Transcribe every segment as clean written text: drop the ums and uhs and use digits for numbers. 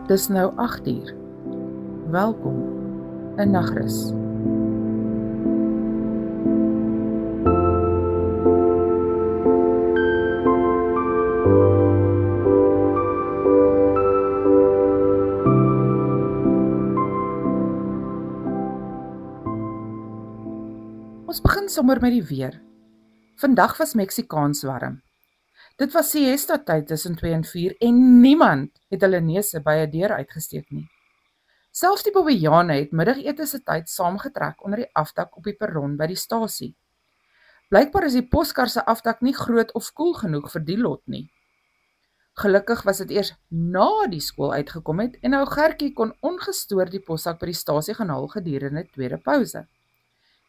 Dis nou 8 uur. Welkom in Nagrus. Ons begin sommer met die weer. Vandag was Meksikaans warm. Dit was siesta tyd tussen 2 en 4 en niemand het hulle neuse by 'n deur uitgesteek nie. Selfs die bobbejane het middagete se tyd saamgetrek onder die afdak op die perron by die stasie. Blykbaar is die poskar se afdak nie groot of koel genoeg vir die lot nie. Gelukkig was dit eers na die skool uitgekom het en ou Gertjie kon ongestoord die possak by die stasie gaan haal gedurende tweede pouse.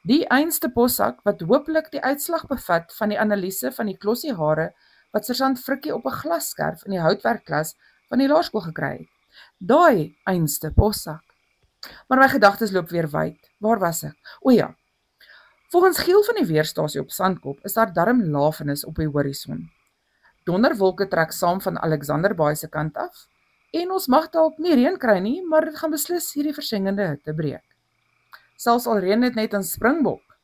Die einste possak wat hopelik die uitslag bevat van die analise van die klossie hare wat Sersant Frikkie op 'n glasskerf in die houtwerkklas van die laerskool gekry het. Daai einste possak. Maar my gedagtes loop weer wyd. Waar was ek? O ja. Volgens Giel van die weerstasie op Sandkop is daar darm lafenis op die horison. Donderwolke trek saam van Alexanderbaai se kant af en ons mag dalk nie reën kry nie, maar dit gaan beslis hierdie versengende hitte breek. Selfs al reën dit net in Springbok,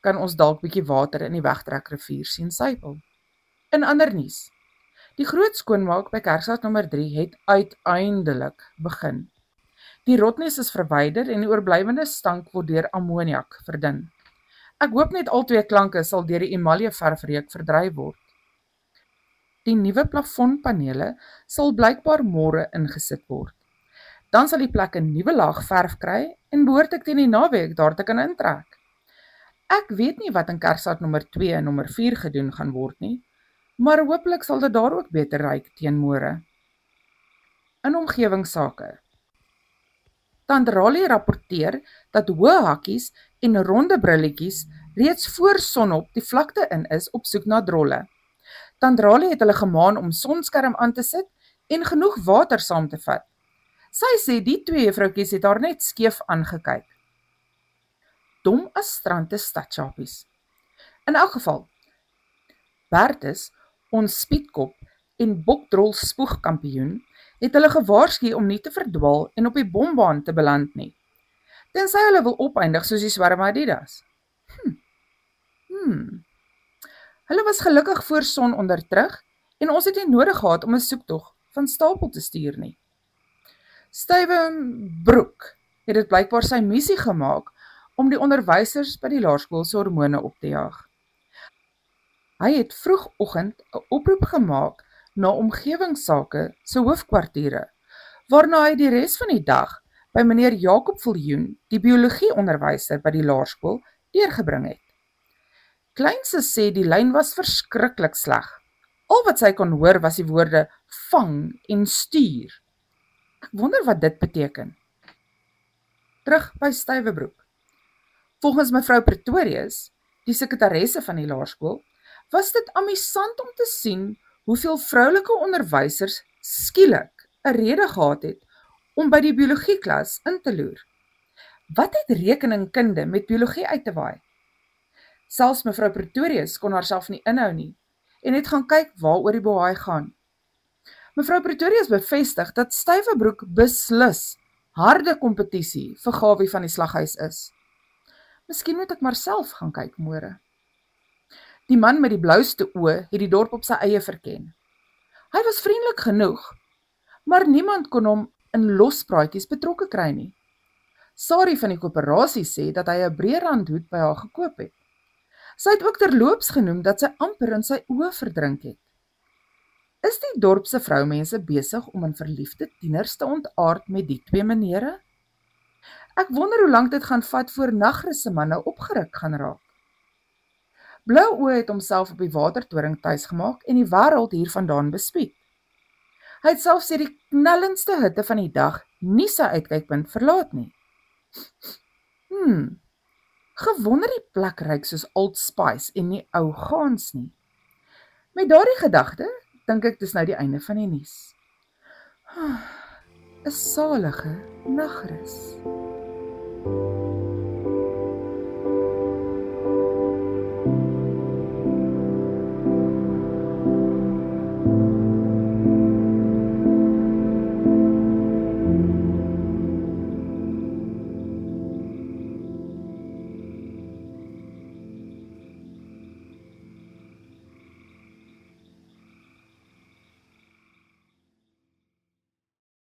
kan ons dalk bietjie water in die Wegtrekrivier sien sypel. In ander nuus, die groot skoonmaak by Kerkstraat nommer 3 het uiteindelik begin. Die rotnes is verwyder en die oorblywende stank word deur ammoniak verdun. Ek hoop net al twee klanke sal deur die emaljeverfreuk verdryf word. Die nuwe plafondpanele sal blykbaar môre ingesit word. Dan sal die plek 'n nuwe laag verf kry en behoort ek teen die naweek daar te kan intrek. Ek weet nie wat in Kerkstraat nommer 2 en nommer 4 gedoen gaan word nie, maar hopelik sal dit daar ook beter ryk teen môre. In omgewingsake. Tandrali rapporteer dat hoë hakkies en ronde brilletjies reeds voor sonop die vlakte in is op soek na drolle. Tandrali het hulle gemaan om sonskerm aan te sit en genoeg water saam te vat. Sy sê die twee juffroukies het haar net skeef aangekyk. Dom as strante stadchapies. In elk geval, Bertus, ons spietkop en bokdrol spoegkampioen, het hulle gewaarsku om nie te verdwaal en op die bombaan te beland nie. Tensy hulle wil opeindig soos die swerm Adidas. Hulle was gelukkig voor son onder terug en ons het nie nodig gehad om 'n soektog van stapel te stuur nie. Stuyvenbroek het dit blykbaar sy missie gemaak om die onderwysers by die laerskool se hormone op te jaag. Hy het vroegoggend 'n oproep gemaak na omgewingssake se hoofkwartiere, waarna hy die res van die dag by meneer Jakob Viljoen, die biologieonderwyser by die laerskool, deurgebring het. Kleinse sê die lyn was verskriklik sleg. Al wat sy kon hoor was die woorde vang en stuur. Ek wonder wat dit beteken. Terug by Stuyvenbroek. Volgens mevrou Pretorius, die sekretaresse van die laerskool, was dit amusant om te sien hoeveel vroulike onderwysers skielik 'n rede gehad het om by die biologieklas in te loer. Wat het rekeningkunde met biologie uit te waai? Selfs mevrou Pretorius kon haarself nie inhou nie en het gaan kyk waaroor die bohaai gaan. Mevrou Pretorius bevestig dat Stuyvenbroek beslis harde kompetisie vir Gawie van die slaghuis is. Miskien moet ek maar self gaan kyk môre. Die man met die blouste oë het die dorp op sy eie verken. Hy was vriendelik genoeg, maar niemand kon hom in lospraatjies betrokke kry nie. Sari van die koöperasie sê dat hy 'n breërandhoed by haar gekoop het. Sy het ook terloops genoem dat sy amper in sy oë verdrink het. Is die dorp se vroumense besig om in verliefde tieners te ontaard met die twee menere? Ek wonder hoe lank dit gaan vat voor Nagrus se manne opgeruk gaan raak. Blou Oë het homself op die watertoring tuis gemaak en die wêreld hiervandaan bespied. Hy het selfs deur die knallendste hitte van die dag nie sy uitkykpunt verlaat nie. Gewonder die plek ryk soos Old Spice en nie ou gaans nie. Met daardie gedagte dink ek dis nou die einde van die nuus. 'n salige nagrus.